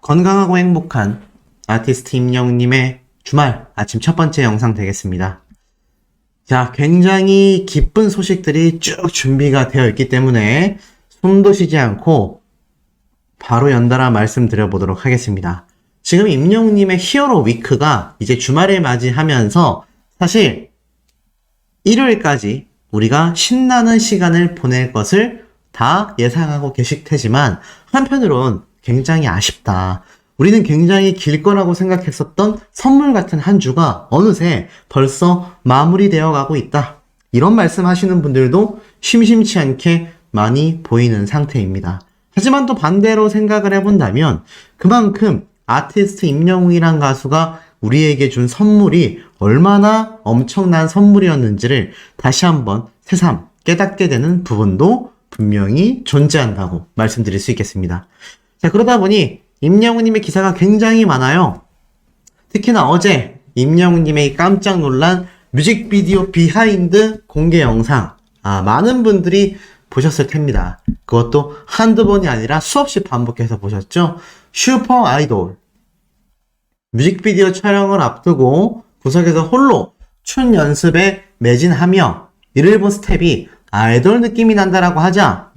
건강하고 행복한 아티스트 임영웅님의 주말 아침 첫 번째 영상 되겠습니다. 자, 굉장히 기쁜 소식들이 쭉 준비가 되어 있기 때문에 숨도 쉬지 않고 바로 연달아 말씀드려보도록 하겠습니다. 지금 임영웅님의 히어로 위크가 이제 주말을 맞이하면서 사실 일요일까지 우리가 신나는 시간을 보낼 것을 다 예상하고 계실 테지만 한편으론 굉장히 아쉽다. 우리는 굉장히 길 거라고 생각했었던 선물 같은 한 주가 어느새 벌써 마무리되어 가고 있다. 이런 말씀 하시는 분들도 심심치 않게 많이 보이는 상태입니다. 하지만 또 반대로 생각을 해본다면 그만큼 아티스트 임영웅이란 가수가 우리에게 준 선물이 얼마나 엄청난 선물이었는지를 다시 한번 새삼 깨닫게 되는 부분도 분명히 존재한다고 말씀드릴 수 있겠습니다. 자, 그러다 보니 임영웅님의 기사가 굉장히 많아요. 특히나 어제 임영웅님의 깜짝 놀란 뮤직비디오 비하인드 공개 영상, 많은 분들이 보셨을 텐니다. 그것도 한두 번이 아니라 수없이 반복해서 보셨죠? 슈퍼 아이돌 뮤직비디오 촬영을 앞두고 구석에서 홀로 춤 연습에 매진하며 이를 본 스텝이 아이돌 느낌이 난다라고 하자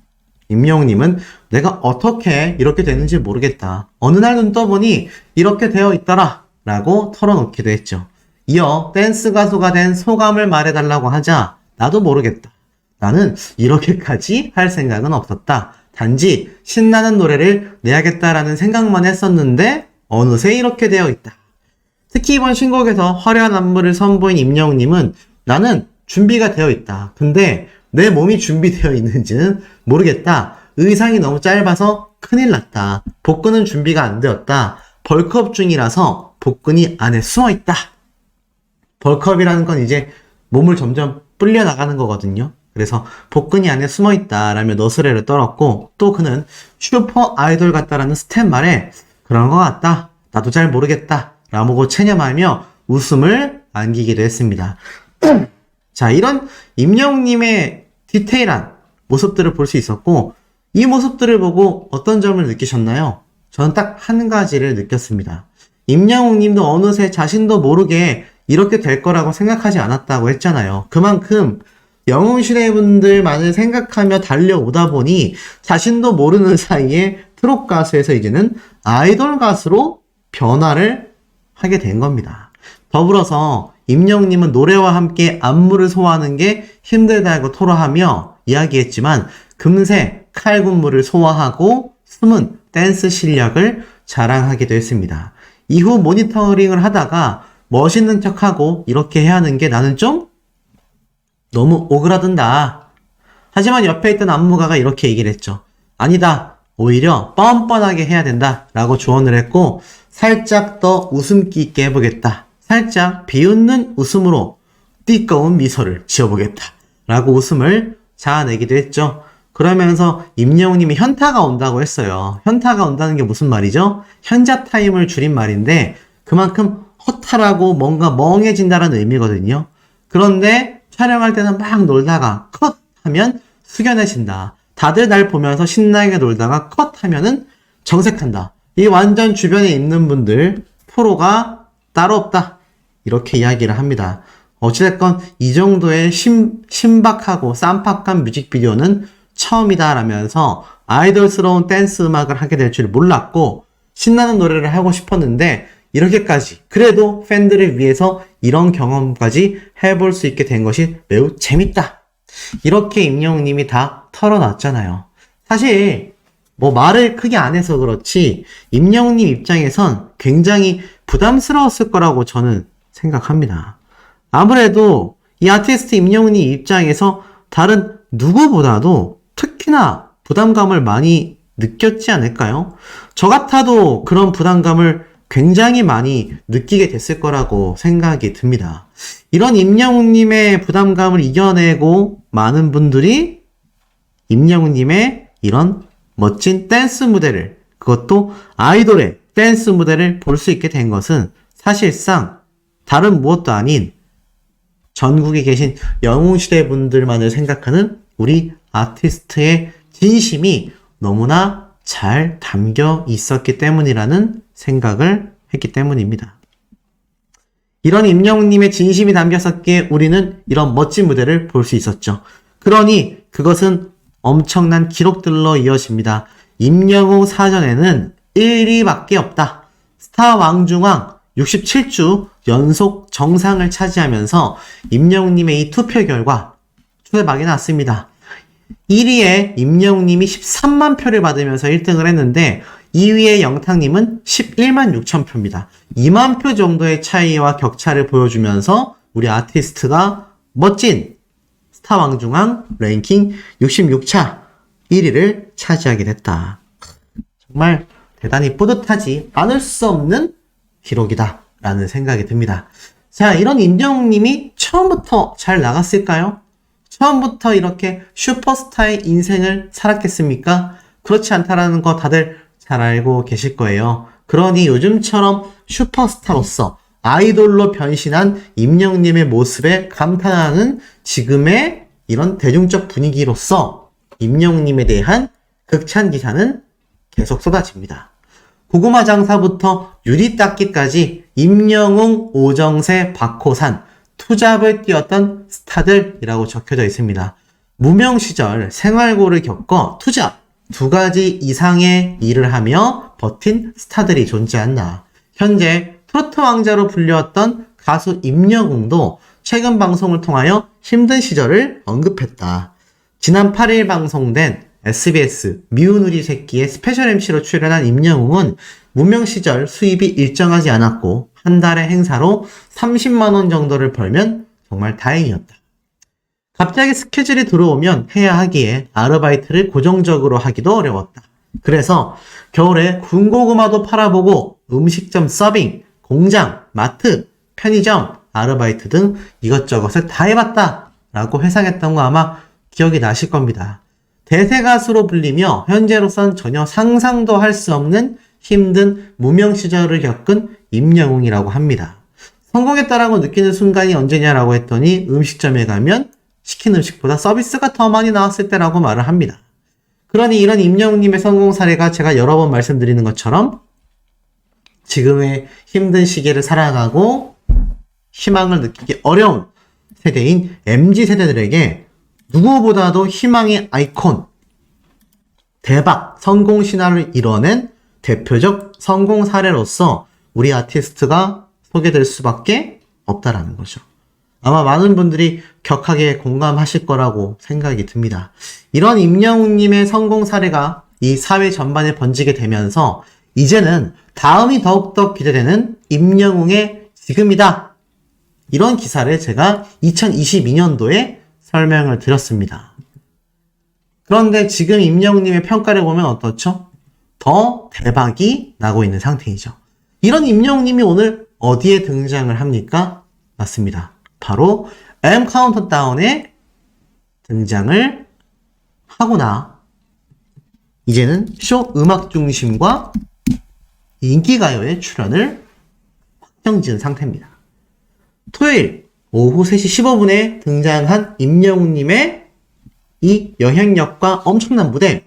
임영웅님은 내가 어떻게 이렇게 됐는지 모르겠다. 어느 날 눈 떠보니 이렇게 되어 있더라 라고 털어놓기도 했죠. 이어 댄스 가수가 된 소감을 말해달라고 하자 나도 모르겠다. 나는 이렇게까지 할 생각은 없었다. 단지 신나는 노래를 내야겠다라는 생각만 했었는데 어느새 이렇게 되어 있다. 특히 이번 신곡에서 화려한 안무를 선보인 임영웅님은 나는 준비가 되어 있다. 근데 내 몸이 준비되어 있는지는 모르겠다. 의상이 너무 짧아서 큰일 났다. 복근은 준비가 안 되었다. 벌크업 중이라서 복근이 안에 숨어 있다. 벌크업이라는 건 이제 몸을 점점 불려 나가는 거거든요. 그래서 복근이 안에 숨어 있다라며 너스레를 떨었고 또 그는 슈퍼 아이돌 같다라는 스텝 말에 그런 것 같다. 나도 잘 모르겠다. 라고 체념하며 웃음을 안기기도 했습니다. 자, 이런 임영웅님의 디테일한 모습들을 볼 수 있었고 이 모습들을 보고 어떤 점을 느끼셨나요? 저는 딱 한 가지를 느꼈습니다. 임영웅님도 어느새 자신도 모르게 이렇게 될 거라고 생각하지 않았다고 했잖아요. 그만큼 영웅시대 분들만을 생각하며 달려오다 보니 자신도 모르는 사이에 트롯 가수에서 이제는 아이돌 가수로 변화를 하게 된 겁니다. 더불어서 임영웅님은 노래와 함께 안무를 소화하는 게 힘들다고 토로하며 이야기했지만 금세 칼군무를 소화하고 숨은 댄스 실력을 자랑하기도 했습니다. 이후 모니터링을 하다가 멋있는 척하고 이렇게 해야 하는 게 나는 좀 너무 오그라든다. 하지만 옆에 있던 안무가가 이렇게 얘기를 했죠. 아니다. 오히려 뻔뻔하게 해야 된다. 라고 조언을 했고 살짝 더 웃음기 있게 해보겠다. 살짝 비웃는 웃음으로 띠꺼운 미소를 지어보겠다. 라고 웃음을 자아내기도 했죠. 그러면서 임영웅님이 현타가 온다고 했어요. 현타가 온다는 게 무슨 말이죠? 현자 타임을 줄인 말인데 그만큼 허탈하고 뭔가 멍해진다는 의미거든요. 그런데 촬영할 때는 막 놀다가 컷 하면 숙연해진다. 다들 날 보면서 신나게 놀다가 컷 하면은 정색한다. 이 완전 주변에 있는 분들 프로가 따로 없다. 이렇게 이야기를 합니다. 어찌됐건 이 정도의 신박하고 쌈박한 뮤직비디오는 처음이다 라면서 아이돌스러운 댄스 음악을 하게 될 줄 몰랐고 신나는 노래를 하고 싶었는데 이렇게까지 그래도 팬들을 위해서 이런 경험까지 해볼 수 있게 된 것이 매우 재밌다. 이렇게 임영웅님이 다 털어놨잖아요. 사실 뭐 말을 크게 안 해서 그렇지 임영웅님 입장에선 굉장히 부담스러웠을 거라고 저는 생각합니다. 아무래도 이 아티스트 임영웅님 입장에서 다른 누구보다도 특히나 부담감을 많이 느꼈지 않을까요? 저 같아도 그런 부담감을 굉장히 많이 느끼게 됐을 거라고 생각이 듭니다. 이런 임영웅님의 부담감을 이겨내고 많은 분들이 임영웅님의 이런 멋진 댄스 무대를, 그것도 아이돌의 댄스 무대를 볼 수 있게 된 것은 사실상 다른 무엇도 아닌 전국에 계신 영웅시대 분들만을 생각하는 우리 아티스트의 진심이 너무나 잘 담겨 있었기 때문이라는 생각을 했기 때문입니다. 이런 임영웅님의 진심이 담겼었기에 우리는 이런 멋진 무대를 볼 수 있었죠. 그러니 그것은 엄청난 기록들로 이어집니다. 임영웅 사전에는 1위밖에 없다. 스타 왕중왕 67주 연속 정상을 차지하면서 임영웅님의 이 투표 결과 초대박이 났습니다. 1위에 임영웅님이 13만 표를 받으면서 1등을 했는데 2위의 영탁님은 11만 6천 표입니다. 2만 표 정도의 차이와 격차를 보여주면서 우리 아티스트가 멋진 스타 왕중왕 랭킹 66차 1위를 차지하게 됐다. 정말 대단히 뿌듯하지 않을 수 없는 기록이다 라는 생각이 듭니다. 자, 이런 임영웅님이 처음부터 잘 나갔을까요? 처음부터 이렇게 슈퍼스타의 인생을 살았겠습니까? 그렇지 않다라는 거 다들 잘 알고 계실 거예요. 그러니 요즘처럼 슈퍼스타로서 아이돌로 변신한 임영웅님의 모습에 감탄하는 지금의 이런 대중적 분위기로서 임영웅님에 대한 극찬 기사는 계속 쏟아집니다. 고구마 장사부터 유리 닦기까지 임영웅, 오정세, 박호산 투잡을 뛰었던 스타들이라고 적혀져 있습니다. 무명 시절 생활고를 겪어 투잡 2가지 이상의 일을 하며 버틴 스타들이 존재한다. 현재 트로트 왕자로 불렸던 가수 임영웅도 최근 방송을 통하여 힘든 시절을 언급했다. 지난 8일 방송된 SBS 미운 우리 새끼의 스페셜 MC로 출연한 임영웅은 무명 시절 수입이 일정하지 않았고 한 달의 행사로 30만 원 정도를 벌면 정말 다행이었다. 갑자기 스케줄이 들어오면 해야 하기에 아르바이트를 고정적으로 하기도 어려웠다. 그래서 겨울에 군고구마도 팔아보고 음식점 서빙, 공장, 마트, 편의점, 아르바이트 등 이것저것을 다 해봤다 라고 회상했던 거 아마 기억이 나실 겁니다. 대세 가수로 불리며 현재로선 전혀 상상도 할 수 없는 힘든 무명 시절을 겪은 임영웅이라고 합니다. 성공했다라고 느끼는 순간이 언제냐라고 했더니 음식점에 가면 시킨 음식보다 서비스가 더 많이 나왔을 때라고 말을 합니다. 그러니 이런 임영웅님의 성공 사례가 제가 여러 번 말씀드리는 것처럼 지금의 힘든 시기를 살아가고 희망을 느끼기 어려운 세대인 MZ세대들에게 누구보다도 희망의 아이콘, 대박, 성공 신화를 이뤄낸 대표적 성공 사례로서 우리 아티스트가 소개될 수밖에 없다라는 거죠. 아마 많은 분들이 격하게 공감하실 거라고 생각이 듭니다. 이런 임영웅님의 성공 사례가 이 사회 전반에 번지게 되면서 이제는 다음이 더욱더 기대되는 임영웅의 지금이다. 이런 기사를 제가 2022년도에 설명을 드렸습니다. 그런데 지금 임영웅님의 평가를 보면 어떻죠? 더 대박이 나고 있는 상태이죠. 이런 임영웅님이 오늘 어디에 등장을 합니까? 맞습니다. 바로 M 카운트다운에 등장을 하거나 이제는 쇼 음악 중심과 인기가요에 출연을 확정지은 상태입니다. 토요일 오후 3시 15분에 등장한 임영웅님의 이 영향력과 엄청난 무대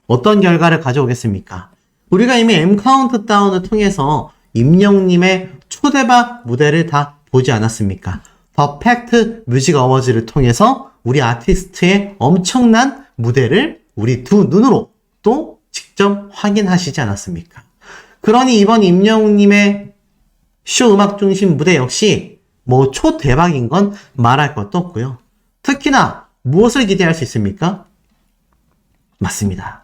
어떤 결과를 가져오겠습니까? 우리가 이미 M 카운트다운을 통해서 임영웅님의 초대박 무대를 다 보지 않았습니까? 더 팩트 뮤직 어워즈를 통해서 우리 아티스트의 엄청난 무대를 우리 두 눈으로 또 직접 확인하시지 않았습니까? 그러니 이번 임영웅님의 쇼 음악 중심 무대 역시 뭐 초대박인 건 말할 것도 없고요. 특히나 무엇을 기대할 수 있습니까? 맞습니다.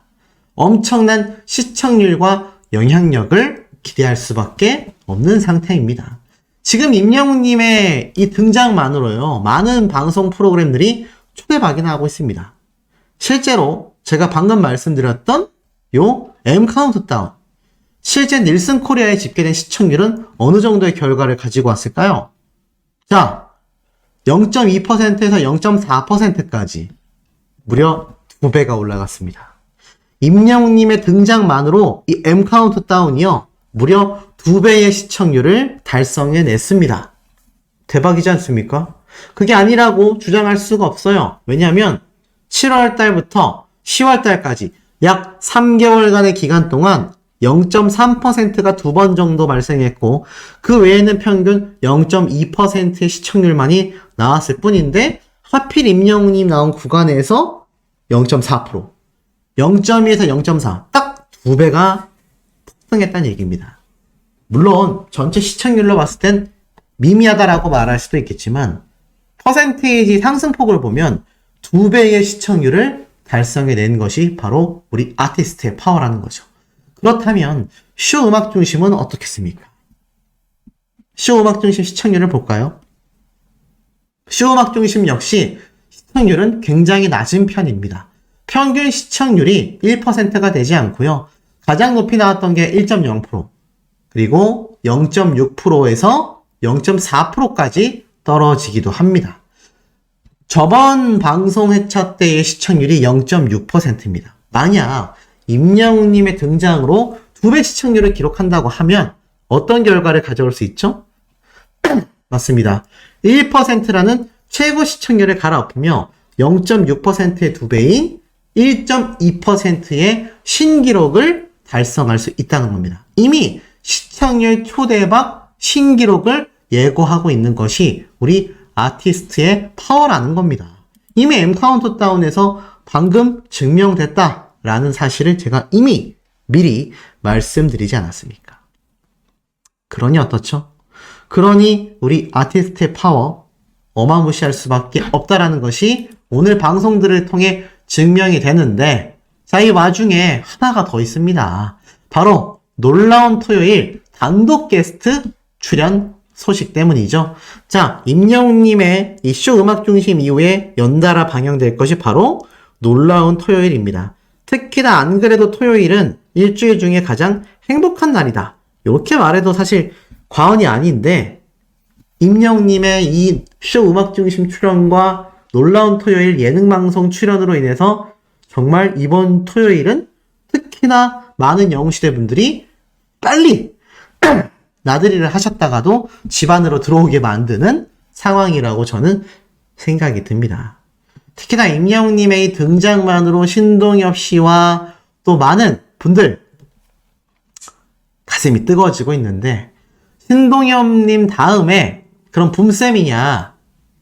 엄청난 시청률과 영향력을 기대할 수밖에 없는 상태입니다. 지금 임영웅님의 이 등장만으로요, 많은 방송 프로그램들이 초대박이나 하고 있습니다. 실제로 제가 방금 말씀드렸던 요 M 카운트다운, 실제 닐슨 코리아에 집계된 시청률은 어느 정도의 결과를 가지고 왔을까요? 자, 0.2%에서 0.4%까지 무려 2배가 올라갔습니다. 임영웅님의 등장만으로 이 M 카운트다운이요, 무려 2배의 시청률을 달성해냈습니다. 대박이지 않습니까? 그게 아니라고 주장할 수가 없어요. 왜냐하면 7월 달부터 10월 달까지 약 3개월간의 기간 동안 0.3%가 2번 정도 발생했고 그 외에는 평균 0.2%의 시청률만이 나왔을 뿐인데 하필 임영웅님 나온 구간에서 0.4%, 0.2에서 0.4, 딱 2배가 폭등했다는 얘기입니다. 물론 전체 시청률로 봤을 땐 미미하다라고 말할 수도 있겠지만 퍼센테이지 상승폭을 보면 2배의 시청률을 달성해낸 것이 바로 우리 아티스트의 파워라는 거죠. 그렇다면 쇼 음악 중심은 어떻겠습니까? 쇼 음악 중심 시청률을 볼까요? 쇼 음악 중심 역시 시청률은 굉장히 낮은 편입니다. 평균 시청률이 1%가 되지 않고요. 가장 높이 나왔던 게 1.0%, 그리고 0.6%에서 0.4%까지 떨어지기도 합니다. 저번 방송 회차 때의 시청률이 0.6%입니다. 만약 임영웅님의 등장으로 2배 시청률을 기록한다고 하면 어떤 결과를 가져올 수 있죠? 맞습니다. 1%라는 최고 시청률을 갈아엎으며 0.6%의 2배인 1.2%의 신기록을 달성할 수 있다는 겁니다. 이미 시청률 초대박 신기록을 예고하고 있는 것이 우리 아티스트의 파워라는 겁니다. 이미 M카운트다운에서 방금 증명됐다라는 사실을 제가 이미 미리 말씀드리지 않았습니까? 그러니 어떻죠? 그러니 우리 아티스트의 파워 어마무시할 수밖에 없다라는 것이 오늘 방송들을 통해 증명이 되는데, 자, 이 와중에 하나가 더 있습니다. 바로 놀라운 토요일 단독 게스트 출연 소식 때문이죠. 자, 임영웅님의 이 쇼 음악 중심 이후에 연달아 방영될 것이 바로 놀라운 토요일입니다. 특히나 안 그래도 토요일은 일주일 중에 가장 행복한 날이다, 이렇게 말해도 사실 과언이 아닌데, 임영웅님의 이 쇼 음악 중심 출연과 놀라운 토요일 예능방송 출연으로 인해서 정말 이번 토요일은 특히나 많은 영웅시대 분들이 빨리 나들이를 하셨다가도 집 안으로 들어오게 만드는 상황이라고 저는 생각이 듭니다. 특히나 임영웅님의 이 등장만으로 신동엽 씨와 또 많은 분들 가슴이 뜨거워지고 있는데, 신동엽님 다음에 그런 붐쌤이냐,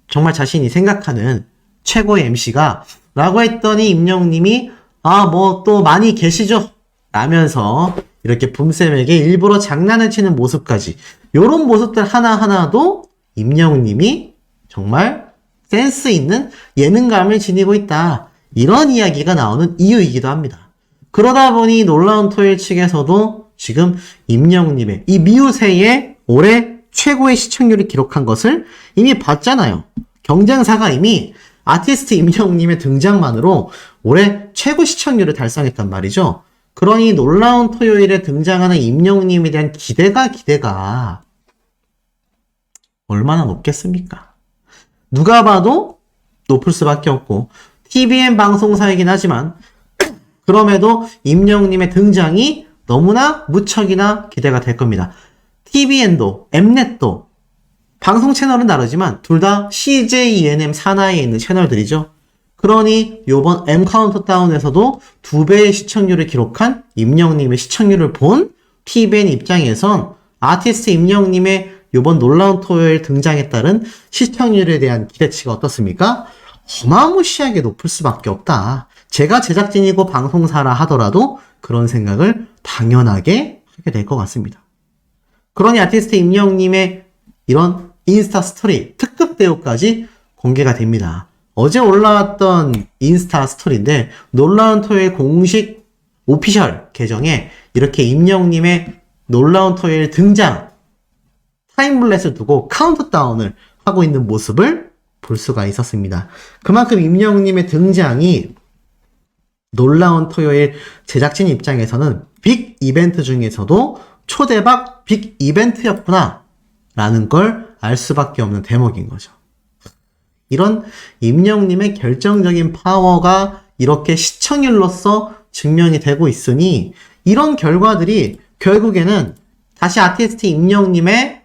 정말 자신이 생각하는 최고의 MC가 라고 했더니 임영웅님이 뭐 또 많이 계시죠 라면서 이렇게 붐쌤에게 일부러 장난을 치는 모습까지, 요런 모습들 하나하나도 임영웅님이 정말 센스 있는 예능감을 지니고 있다, 이런 이야기가 나오는 이유이기도 합니다. 그러다 보니 놀라운 토요일 측에서도 지금 임영웅님의 이 미우새의 올해 최고의 시청률을 기록한 것을 이미 봤잖아요. 경쟁사가 이미 아티스트 임영웅님의 등장만으로 올해 최고 시청률을 달성했단 말이죠. 그러니 놀라운 토요일에 등장하는 임영웅님에 대한 기대가 얼마나 높겠습니까? 누가 봐도 높을 수밖에 없고, TVN 방송사이긴 하지만 그럼에도 임영웅님의 등장이 너무나 무척이나 기대가 될 겁니다. TVN도 엠넷도 방송 채널은 다르지만 둘 다 CJENM 산하에 있는 채널들이죠. 그러니 요번 M카운트다운에서도 2배의 시청률을 기록한 임영웅님의 시청률을 본 TVN 입장에선 아티스트 임영웅님의 요번 놀라운 토요일 등장에 따른 시청률에 대한 기대치가 어떻습니까? 어마무시하게 높을 수밖에 없다. 제가 제작진이고 방송사라 하더라도 그런 생각을 당연하게 하게 될 것 같습니다. 그러니 아티스트 임영웅님의 이런 인스타 스토리 특급 대우까지 공개가 됩니다. 어제 올라왔던 인스타 스토리인데, 놀라운 토요일 공식 오피셜 계정에 이렇게 임영웅님의 놀라운 토요일 등장 타임블렛을 두고 카운트다운을 하고 있는 모습을 볼 수가 있었습니다. 그만큼 임영웅님의 등장이 놀라운 토요일 제작진 입장에서는 빅 이벤트 중에서도 초대박 빅 이벤트였구나 라는 걸 알 수밖에 없는 대목인 거죠. 이런 임영웅님의 결정적인 파워가 이렇게 시청률로서 증명이 되고 있으니, 이런 결과들이 결국에는 다시 아티스트 임영웅님의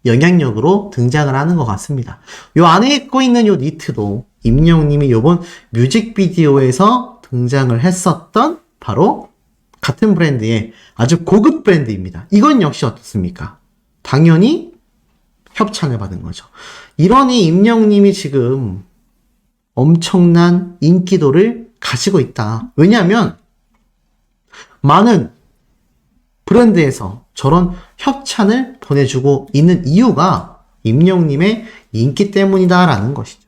영향력으로 등장을 하는 것 같습니다. 요 안에 입고 있는 요 니트도 임영웅님이 요번 뮤직비디오에서 등장을 했었던 바로 같은 브랜드의 아주 고급 브랜드입니다. 이건 역시 어떻습니까? 당연히 협찬을 받은 거죠. 이러니 임영웅님이 지금 엄청난 인기도를 가지고 있다. 왜냐하면 많은 브랜드에서 저런 협찬을 보내주고 있는 이유가 임영웅님의 인기 때문이다라는 것이죠.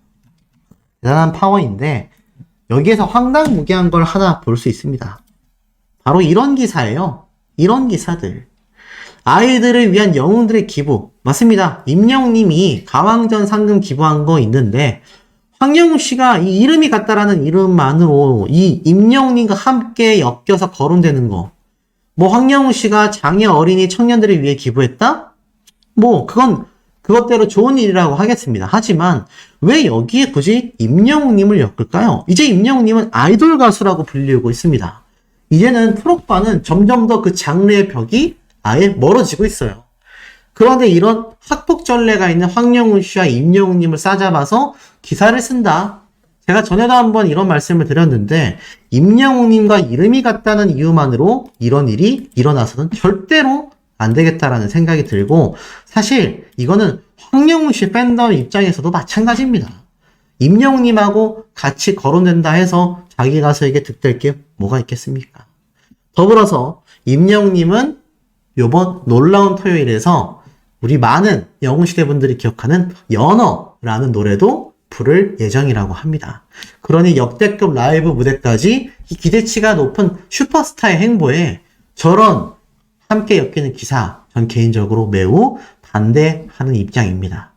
대단한 파워인데 여기에서 황당무계한 걸 하나 볼 수 있습니다. 바로 이런 기사예요. 이런 기사들. 아이들을 위한 영웅들의 기부. 맞습니다. 임영웅님이 가왕전 상금 기부한 거 있는데 황영우 씨가 이 이름이 같다라는 이름만으로 이 임영웅님과 함께 엮여서 거론되는 거. 뭐 황영우 씨가 장애 어린이 청년들을 위해 기부했다? 뭐 그것대로 좋은 일이라고 하겠습니다. 하지만 왜 여기에 굳이 임영웅님을 엮을까요? 이제 임영웅님은 아이돌 가수라고 불리우고 있습니다. 이제는 트롯과는 점점 더 그 장르의 벽이 아예 멀어지고 있어요. 그런데 이런 학폭전례가 있는 황영우 씨와 임영웅님을 싸잡아서 기사를 쓴다. 제가 전에도 한번 이런 말씀을 드렸는데 임영웅님과 이름이 같다는 이유만으로 이런 일이 일어나서는 절대로 안 되겠다라는 생각이 들고 사실 이거는 황영우 씨 팬덤 입장에서도 마찬가지입니다. 임영웅님하고 같이 거론된다 해서 자기 가수에게 득될 게 뭐가 있겠습니까? 더불어서 임영웅님은 요번 놀라운 토요일에서 우리 많은 영웅시대 분들이 기억하는 연어라는 노래도 부를 예정이라고 합니다. 그러니 역대급 라이브 무대까지 이 기대치가 높은 슈퍼스타의 행보에 저런 함께 엮이는 기사, 전 개인적으로 매우 반대하는 입장입니다.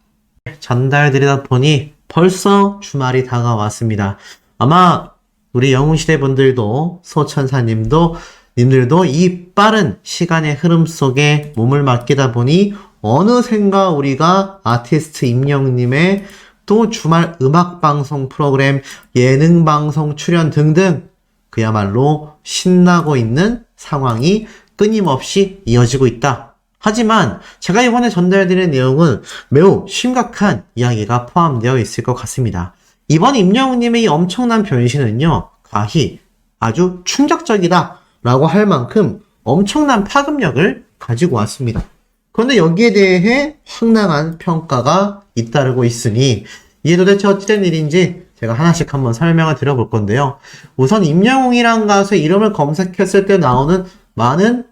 전달드리다 보니 벌써 주말이 다가왔습니다. 아마 우리 영웅시대 분들도 소천사님도 님들도 이 빠른 시간의 흐름 속에 몸을 맡기다 보니 어느샌가 우리가 아티스트 임영웅님의 또 주말 음악방송 프로그램, 예능방송 출연 등등 그야말로 신나고 있는 상황이 끊임없이 이어지고 있다. 하지만 제가 이번에 전달드릴 내용은 매우 심각한 이야기가 포함되어 있을 것 같습니다. 이번 임영웅님의 이 엄청난 변신은요, 과히 아주 충격적이다 라고 할 만큼 엄청난 파급력을 가지고 왔습니다. 그런데 여기에 대해 황당한 평가가 잇따르고 있으니 이게 도대체 어찌된 일인지 제가 하나씩 한번 설명을 드려볼 건데요. 우선 임영웅이란 가수의 이름을 검색했을 때 나오는 많은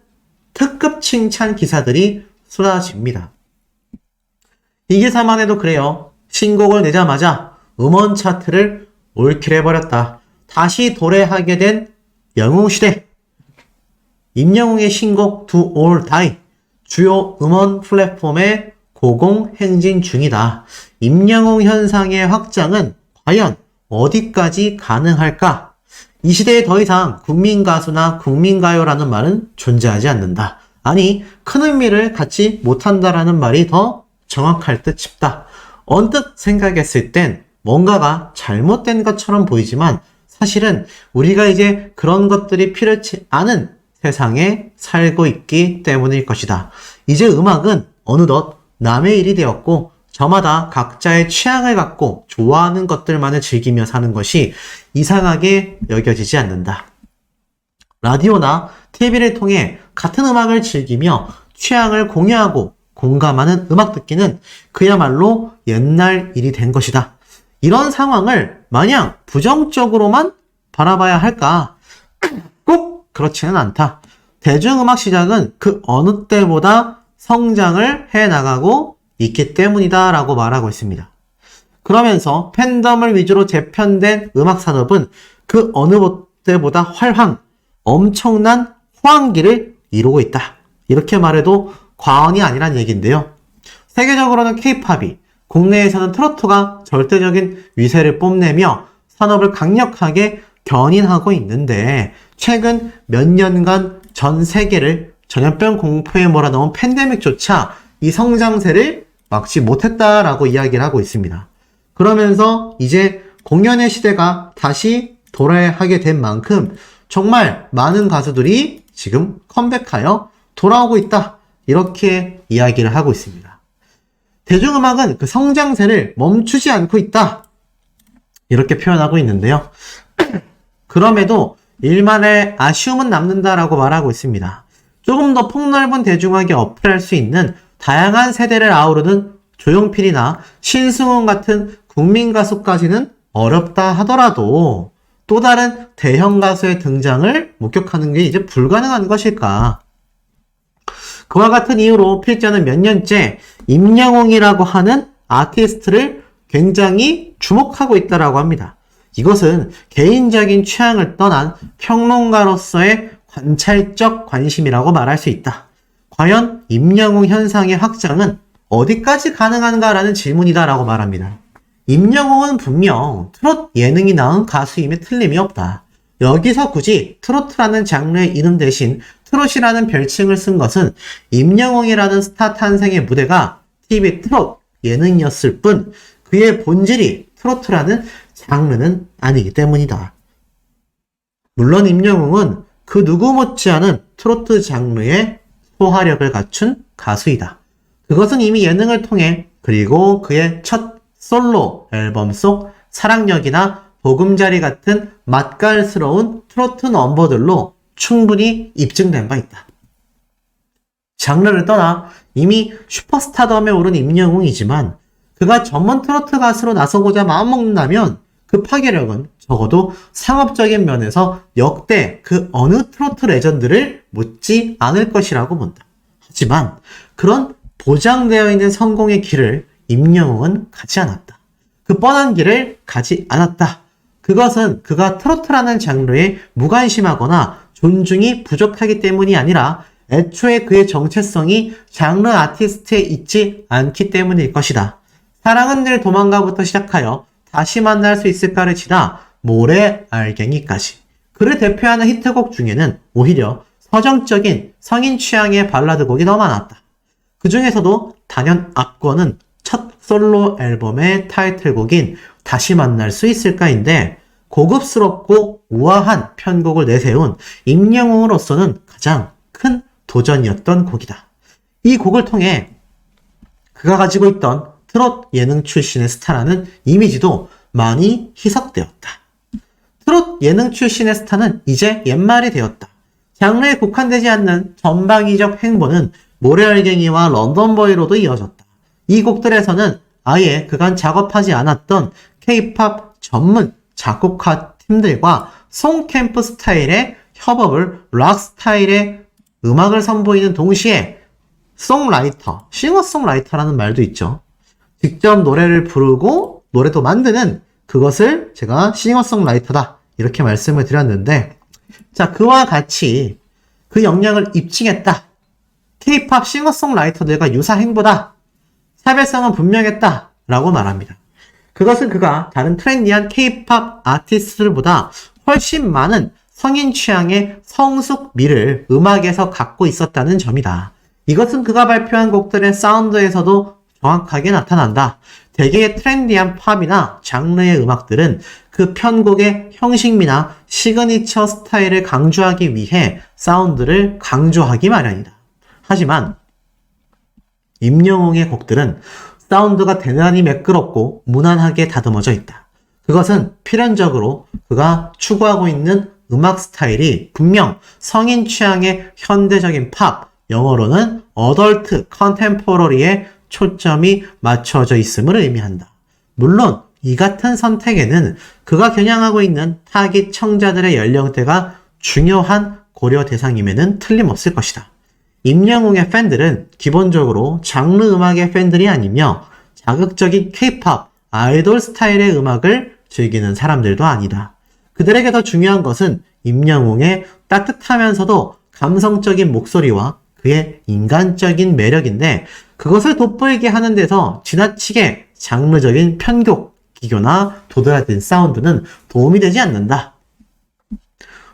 특급 칭찬 기사들이 쏟아집니다. 이 기사만 해도 그래요. 신곡을 내자마자 음원 차트를 올킬해버렸다. 다시 도래하게 된 영웅시대. 임영웅의 신곡 Do or Die 주요 음원 플랫폼에 고공행진 중이다. 임영웅 현상의 확장은 과연 어디까지 가능할까? 이 시대에 더 이상 국민가수나 국민가요라는 말은 존재하지 않는다. 아니, 큰 의미를 갖지 못한다라는 말이 더 정확할 듯 싶다. 언뜻 생각했을 땐 뭔가가 잘못된 것처럼 보이지만 사실은 우리가 이제 그런 것들이 필요치 않은 세상에 살고 있기 때문일 것이다. 이제 음악은 어느덧 남의 일이 되었고 저마다 각자의 취향을 갖고 좋아하는 것들만을 즐기며 사는 것이 이상하게 여겨지지 않는다. 라디오나 TV를 통해 같은 음악을 즐기며 취향을 공유하고 공감하는 음악 듣기는 그야말로 옛날 일이 된 것이다. 이런 상황을 마냥 부정적으로만 바라봐야 할까? 꼭 그렇지는 않다. 대중음악 시장은 그 어느 때보다 성장을 해나가고 있기 때문이다 라고 말하고 있습니다. 그러면서 팬덤을 위주로 재편된 음악 산업은 그 어느 때보다 엄청난 호황기를 이루고 있다. 이렇게 말해도 과언이 아니란 얘기인데요. 세계적으로는 K-팝이, 국내에서는 트로트가 절대적인 위세를 뽐내며 산업을 강력하게 견인하고 있는데 최근 몇 년간 전 세계를 전염병 공포에 몰아넣은 팬데믹조차 이 성장세를 막지 못했다라고 이야기를 하고 있습니다. 그러면서 이제 공연의 시대가 다시 돌아하게 된 만큼 정말 많은 가수들이 지금 컴백하여 돌아오고 있다. 이렇게 이야기를 하고 있습니다. 대중음악은 그 성장세를 멈추지 않고 있다. 이렇게 표현하고 있는데요. 그럼에도 일말의 아쉬움은 남는다라고 말하고 있습니다. 조금 더 폭넓은 대중화에 어필할 수 있는 다양한 세대를 아우르는 조용필이나 신승훈 같은 국민 가수까지는 어렵다 하더라도 또 다른 대형 가수의 등장을 목격하는 게 이제 불가능한 것일까? 그와 같은 이유로 필자는 몇 년째 임영웅이라고 하는 아티스트를 굉장히 주목하고 있다라고 합니다. 이것은 개인적인 취향을 떠난 평론가로서의 관찰적 관심이라고 말할 수 있다. 과연 임영웅 현상의 확장은 어디까지 가능한가라는 질문이다라고 말합니다. 임영웅은 분명 트롯 예능이 낳은 가수임에 틀림이 없다. 여기서 굳이 트로트라는 장르의 이름 대신 트롯이라는 별칭을 쓴 것은 임영웅이라는 스타 탄생의 무대가 TV 트롯 예능이었을 뿐 그의 본질이 트로트라는 장르는 아니기 때문이다. 물론 임영웅은 그 누구 못지않은 트로트 장르의 소화력을 갖춘 가수이다. 그것은 이미 예능을 통해 그리고 그의 첫 솔로 앨범 속 사랑역이나 보금자리 같은 맛깔스러운 트로트 넘버들로 충분히 입증된 바 있다. 장르를 떠나 이미 슈퍼스타덤에 오른 임영웅이지만 그가 전문 트로트 가수로 나서고자 마음먹는다면 그 파괴력은 적어도 상업적인 면에서 역대 그 어느 트로트 레전드를 묻지 않을 것이라고 본다. 하지만 그런 보장되어 있는 성공의 길을 임영웅은 가지 않았다. 그 뻔한 길을 가지 않았다. 그것은 그가 트로트라는 장르에 무관심하거나 존중이 부족하기 때문이 아니라 애초에 그의 정체성이 장르 아티스트에 있지 않기 때문일 것이다. 사랑은 늘 도망가부터 시작하여 다시 만날 수 있을까를 지나 모래 알갱이까지. 그를 대표하는 히트곡 중에는 오히려 서정적인 성인 취향의 발라드 곡이 더 많았다. 그 중에서도 단연 압권은 첫 솔로 앨범의 타이틀곡인 다시 만날 수 있을까인데 고급스럽고 우아한 편곡을 내세운 임영웅으로서는 가장 큰 도전이었던 곡이다. 이 곡을 통해 그가 가지고 있던 트롯 예능 출신의 스타라는 이미지도 많이 희석되었다. 트롯 예능 출신의 스타는 이제 옛말이 되었다. 장르에 국한되지 않는 전방위적 행보는 모래알갱이와 런던보이로도 이어졌다. 이 곡들에서는 아예 그간 작업하지 않았던 K-POP 전문 작곡가 팀들과 송캠프 스타일의 협업을 락 스타일의 음악을 선보이는 동시에 송라이터, 싱어송라이터라는 말도 있죠. 직접 노래를 부르고 노래도 만드는 그것을 제가 싱어송라이터다 이렇게 말씀을 드렸는데 자 그와 같이 그 역량을 입증했다. K-POP 싱어송라이터들과 유사 행보다. 차별성은 분명했다 라고 말합니다. 그것은 그가 다른 트렌디한 K-POP 아티스트들보다 훨씬 많은 성인 취향의 성숙미를 음악에서 갖고 있었다는 점이다. 이것은 그가 발표한 곡들의 사운드에서도 정확하게 나타난다. 대개의 트렌디한 팝이나 장르의 음악들은 그 편곡의 형식미나 시그니처 스타일을 강조하기 위해 사운드를 강조하기 마련이다. 하지만 임영웅의 곡들은 사운드가 대단히 매끄럽고 무난하게 다듬어져 있다. 그것은 필연적으로 그가 추구하고 있는 음악 스타일이 분명 성인 취향의 현대적인 팝, 영어로는 어덜트 컨템포러리에 초점이 맞춰져 있음을 의미한다. 물론 이 같은 선택에는 그가 겨냥하고 있는 타깃 청자들의 연령대가 중요한 고려 대상임에는 틀림없을 것이다. 임영웅의 팬들은 기본적으로 장르 음악의 팬들이 아니며 자극적인 K-POP, 아이돌 스타일의 음악을 즐기는 사람들도 아니다. 그들에게 더 중요한 것은 임영웅의 따뜻하면서도 감성적인 목소리와 그의 인간적인 매력인데 그것을 돋보이게 하는 데서 지나치게 장르적인 편곡, 기교나 도드라진 사운드는 도움이 되지 않는다.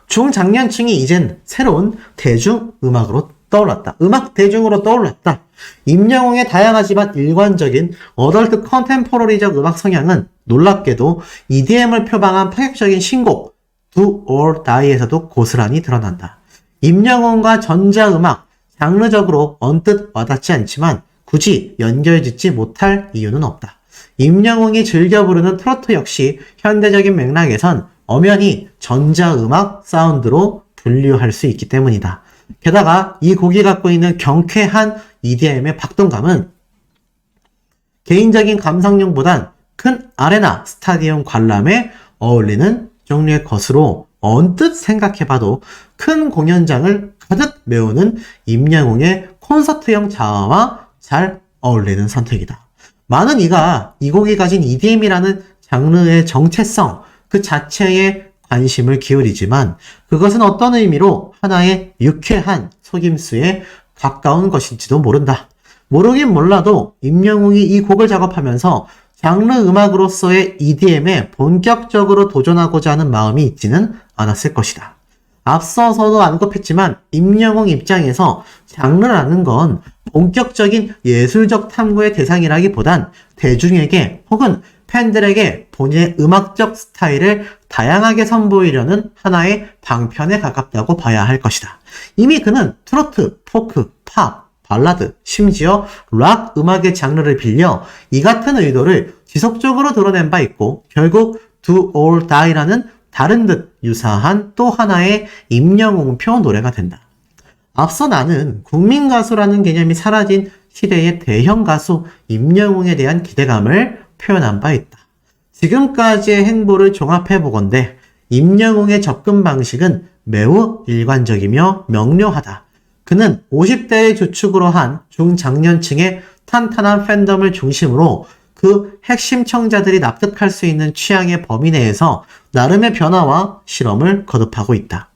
중장년층이 이젠 새로운 대중음악으로 떠올랐다. 음악 대중으로 떠올랐다. 임영웅의 다양하지만 일관적인 어덜트 컨템포러리적 음악 성향은 놀랍게도 EDM을 표방한 파격적인 신곡 Do or Die에서도 고스란히 드러난다. 임영웅과 전자음악, 장르적으로 언뜻 와닿지 않지만 굳이 연결짓지 못할 이유는 없다. 임영웅이 즐겨 부르는 트로트 역시 현대적인 맥락에선 엄연히 전자음악 사운드로 분류할 수 있기 때문이다. 게다가 이 곡이 갖고 있는 경쾌한 EDM의 박동감은 개인적인 감상용보단 큰 아레나, 스타디움 관람에 어울리는 종류의 것으로 언뜻 생각해봐도 큰 공연장을 가득 메우는 임영웅의 콘서트형 자아와 잘 어울리는 선택이다. 많은 이가 이 곡이 가진 EDM이라는 장르의 정체성 그 자체에 관심을 기울이지만 그것은 어떤 의미로 하나의 유쾌한 속임수에 가까운 것인지도 모른다. 모르긴 몰라도 임영웅이 이 곡을 작업하면서 장르 음악으로서의 EDM에 본격적으로 도전하고자 하는 마음이 있지는 않았을 것이다. 앞서서도 언급했지만 임영웅 입장에서 장르라는 건 본격적인 예술적 탐구의 대상이라기보단 대중에게 혹은 팬들에게 본인의 음악적 스타일을 다양하게 선보이려는 하나의 방편에 가깝다고 봐야 할 것이다. 이미 그는 트로트, 포크, 팝, 발라드, 심지어 락 음악의 장르를 빌려 이 같은 의도를 지속적으로 드러낸 바 있고 결국 Do or Die라는 다른 듯 유사한 또 하나의 임영웅표 노래가 된다. 앞서 나는 국민 가수라는 개념이 사라진 시대의 대형 가수 임영웅에 대한 기대감을 표현한 바 있다. 지금까지의 행보를 종합해보건대 임영웅의 접근 방식은 매우 일관적이며 명료하다. 그는 50대의 주축으로 한 중장년층의 탄탄한 팬덤을 중심으로 그 핵심 청자들이 납득할 수 있는 취향의 범위 내에서 나름의 변화와 실험을 거듭하고 있다.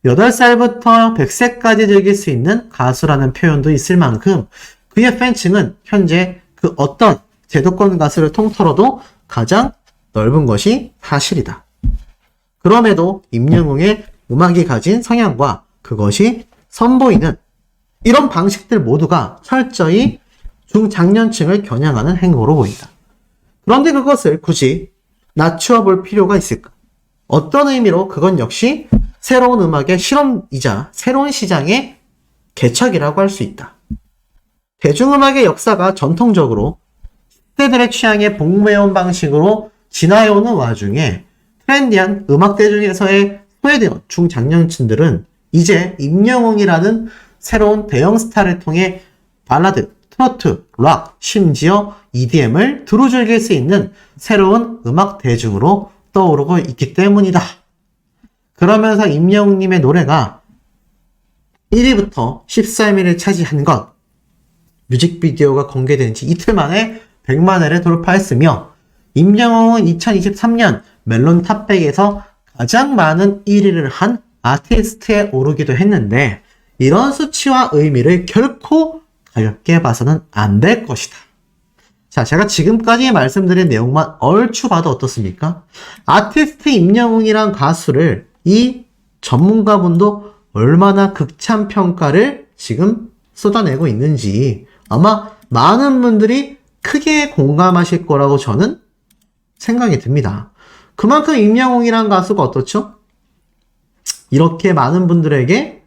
8살부터 100세까지 즐길 수 있는 가수라는 표현도 있을 만큼 그의 팬층은 현재 그 어떤 제도권 가수를 통틀어도 가장 넓은 것이 사실이다. 그럼에도 임영웅의 음악이 가진 성향과 그것이 선보이는 이런 방식들 모두가 철저히 중장년층을 겨냥하는 행보로 보인다. 그런데 그것을 굳이 낮추어 볼 필요가 있을까? 어떤 의미로 그건 역시 새로운 음악의 실험이자 새로운 시장의 개척이라고 할 수 있다. 대중음악의 역사가 전통적으로 세대들의 취향에 복무해온 방식으로 진화해오는 와중에 트렌디한 음악대 중에서의 소외되어 중장년층들은 이제 임영웅이라는 새로운 대형 스타를 통해 발라드, 트로트, 락, 심지어 EDM을 두루 즐길 수 있는 새로운 음악 대중으로 떠오르고 있기 때문이다. 그러면서 임영웅님의 노래가 1위부터 13위를 차지한 것, 뮤직비디오가 공개된 지 이틀 만에 100만 회를 돌파했으며 임영웅은 2023년 멜론 탑100에서 가장 많은 1위를 한 아티스트에 오르기도 했는데 이런 수치와 의미를 결코 가볍게 봐서는 안 될 것이다. 자, 제가 지금까지 말씀드린 내용만 얼추 봐도 어떻습니까? 아티스트 임영웅이란 가수를 이 전문가분도 얼마나 극찬 평가를 지금 쏟아내고 있는지 아마 많은 분들이 크게 공감하실 거라고 저는 생각이 듭니다. 그만큼 임영웅이란 가수가 어떻죠? 이렇게 많은 분들에게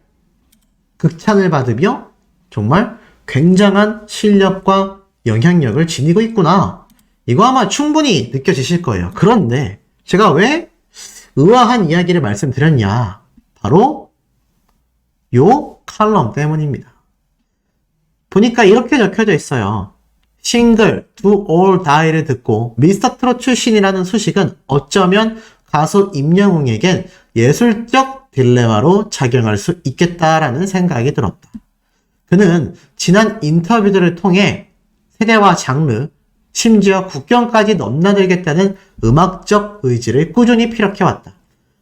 극찬을 받으며 정말 굉장한 실력과 영향력을 지니고 있구나. 이거 아마 충분히 느껴지실 거예요. 그런데 제가 왜 의아한 이야기를 말씀드렸냐? 바로 요 칼럼 때문입니다. 보니까 이렇게 적혀져 있어요. 싱글 Do or Die를 듣고 미스터 트롯 출신이라는 수식은 어쩌면 가수 임영웅에겐 예술적 딜레마로 작용할 수 있겠다라는 생각이 들었다. 그는 지난 인터뷰들을 통해 세대와 장르, 심지어 국경까지 넘나들겠다는 음악적 의지를 꾸준히 피력해왔다.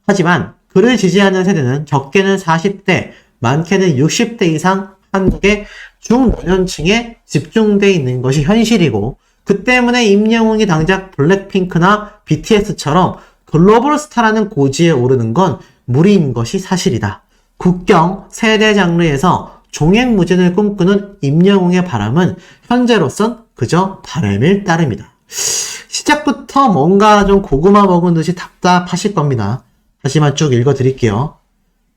하지만 그를 지지하는 세대는 적게는 40대, 많게는 60대 이상 한국의 중노년층에 집중되어 있는 것이 현실이고 그 때문에 임영웅이 당장 블랙핑크나 BTS처럼 글로벌 스타라는 고지에 오르는 건 무리인 것이 사실이다. 국경, 세대 장르에서 종횡무진을 꿈꾸는 임영웅의 바람은 현재로선 그저 바람일 따름이다. 시작부터 뭔가 좀 고구마 먹은 듯이 답답하실 겁니다. 하지만 쭉 읽어드릴게요.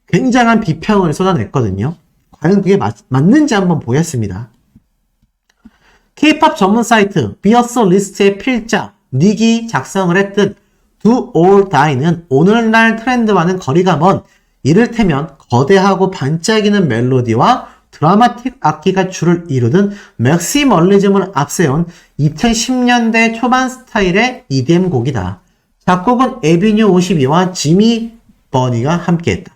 굉장한 비평을 쏟아냈거든요. 과연 그게 맞는지 한번 보겠습니다. K-POP 전문 사이트 비어스 리스트의 필자 닉이 작성을 했듯 Do or Die는 오늘날 트렌드와는 거리가 먼 이를테면 거대하고 반짝이는 멜로디와 드라마틱 악기가 주를 이루는 맥시멀리즘을 앞세운 2010년대 초반 스타일의 EDM 곡이다. 작곡은 에비뉴 52와 지미 버니가 함께했다.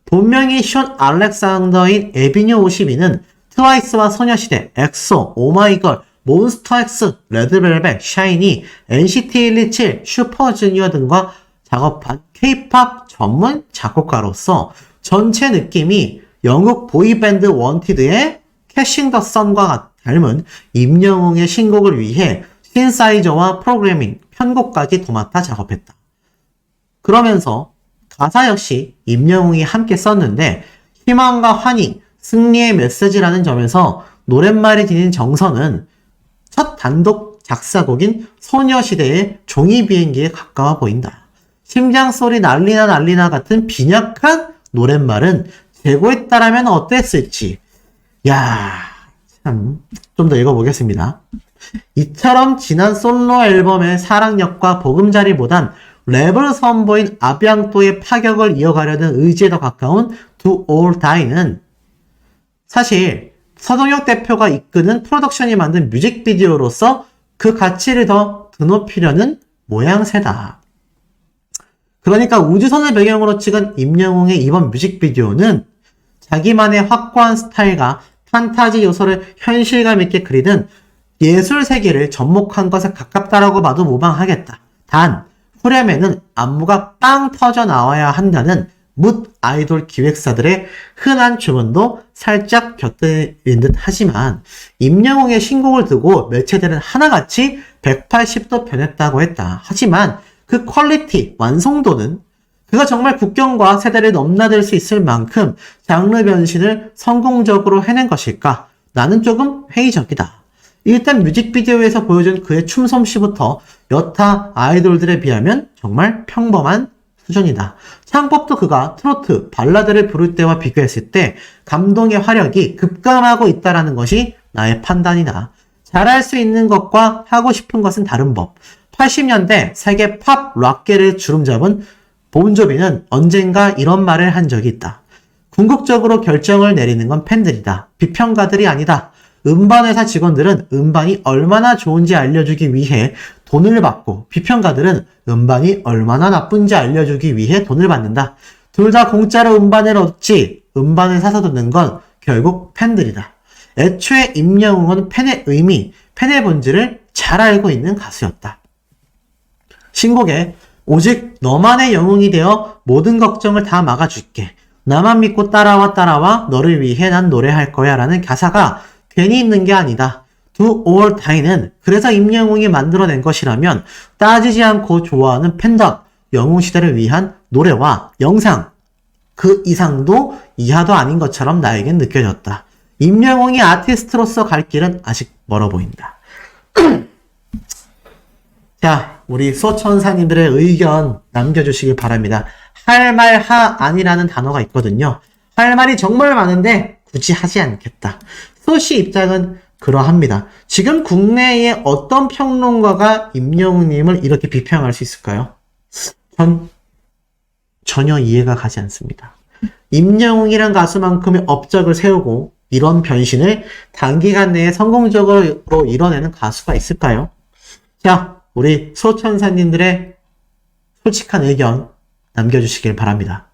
본명이 숀 알렉산더인 에비뉴 52는 트와이스와 소녀시대, 엑소, 오마이걸, 몬스터엑스, 레드벨벳, 샤이니, NCT 127, 슈퍼주니어 등과 작업한 K-POP 전문 작곡가로서 전체 느낌이 영국 보이밴드 원티드의 캐싱 더 선과 닮은 임영웅의 신곡을 위해 신사이저와 프로그래밍, 편곡까지 도맡아 작업했다. 그러면서 가사 역시 임영웅이 함께 썼는데 희망과 환희, 승리의 메시지라는 점에서 노랫말이 지닌 정서는 첫 단독 작사곡인 소녀시대의 종이비행기에 가까워 보인다. 심장소리 난리나 같은 빈약한 노랫말은 재고했다라면 어땠을지. 야, 참, 좀 더 읽어보겠습니다. 이처럼 지난 솔로 앨범의 사랑력과 보금자리보단 랩을 선보인 아비앙토의 파격을 이어가려는 의지에 더 가까운 Do or Die는 사실 서동혁 대표가 이끄는 프로덕션이 만든 뮤직비디오로서 그 가치를 더 드높이려는 모양새다. 그러니까 우주선을 배경으로 찍은 임영웅의 이번 뮤직비디오는 자기만의 확고한 스타일과 판타지 요소를 현실감 있게 그리는 예술 세계를 접목한 것에 가깝다라고 봐도 무방하겠다. 단, 후렴에는 안무가 빵 터져 나와야 한다는 묻 아이돌 기획사들의 흔한 주문도 살짝 곁들인 듯 하지만 임영웅의 신곡을 두고 매체들은 하나같이 180도 변했다고 했다. 하지만 그 퀄리티, 완성도는 그가 정말 국경과 세대를 넘나들 수 있을 만큼 장르 변신을 성공적으로 해낸 것일까? 나는 조금 회의적이다. 일단 뮤직비디오에서 보여준 그의 춤솜씨부터 여타 아이돌들에 비하면 정말 평범한 수준이다. 창법도 그가 트로트, 발라드를 부를 때와 비교했을 때 감동의 화력이 급감하고 있다는 것이 나의 판단이다. 잘할 수 있는 것과 하고 싶은 것은 다른 법. 80년대 세계 팝 락계를 주름잡은 본조비는 언젠가 이런 말을 한 적이 있다. 궁극적으로 결정을 내리는 건 팬들이다. 비평가들이 아니다. 음반회사 직원들은 음반이 얼마나 좋은지 알려주기 위해 돈을 받고 비평가들은 음반이 얼마나 나쁜지 알려주기 위해 돈을 받는다. 둘 다 공짜로 음반을 얻지 음반을 사서 듣는 건 결국 팬들이다. 애초에 임영웅은 팬의 의미, 팬의 본질을 잘 알고 있는 가수였다. 신곡에 오직 너만의 영웅이 되어 모든 걱정을 다 막아줄게. 나만 믿고 따라와 너를 위해 난 노래할 거야 라는 가사가 괜히 있는 게 아니다. Do or Die는 그래서 임영웅이 만들어낸 것이라면 따지지 않고 좋아하는 팬덤, 영웅시대를 위한 노래와 영상, 그 이상도 이하도 아닌 것처럼 나에겐 느껴졌다. 임영웅이 아티스트로서 갈 길은 아직 멀어 보인다. 자, 우리 소천사님들의 의견 남겨주시길 바랍니다. 할 말 아니라는 단어가 있거든요. 할 말이 정말 많은데 굳이 하지 않겠다. 소씨 입장은 그러합니다. 지금 국내에 어떤 평론가가 임영웅님을 이렇게 비평할 수 있을까요? 전 전혀 이해가 가지 않습니다. 임영웅이란 가수만큼의 업적을 세우고 이런 변신을 단기간 내에 성공적으로 이뤄내는 가수가 있을까요? 자, 우리 소천사님들의 솔직한 의견 남겨주시길 바랍니다.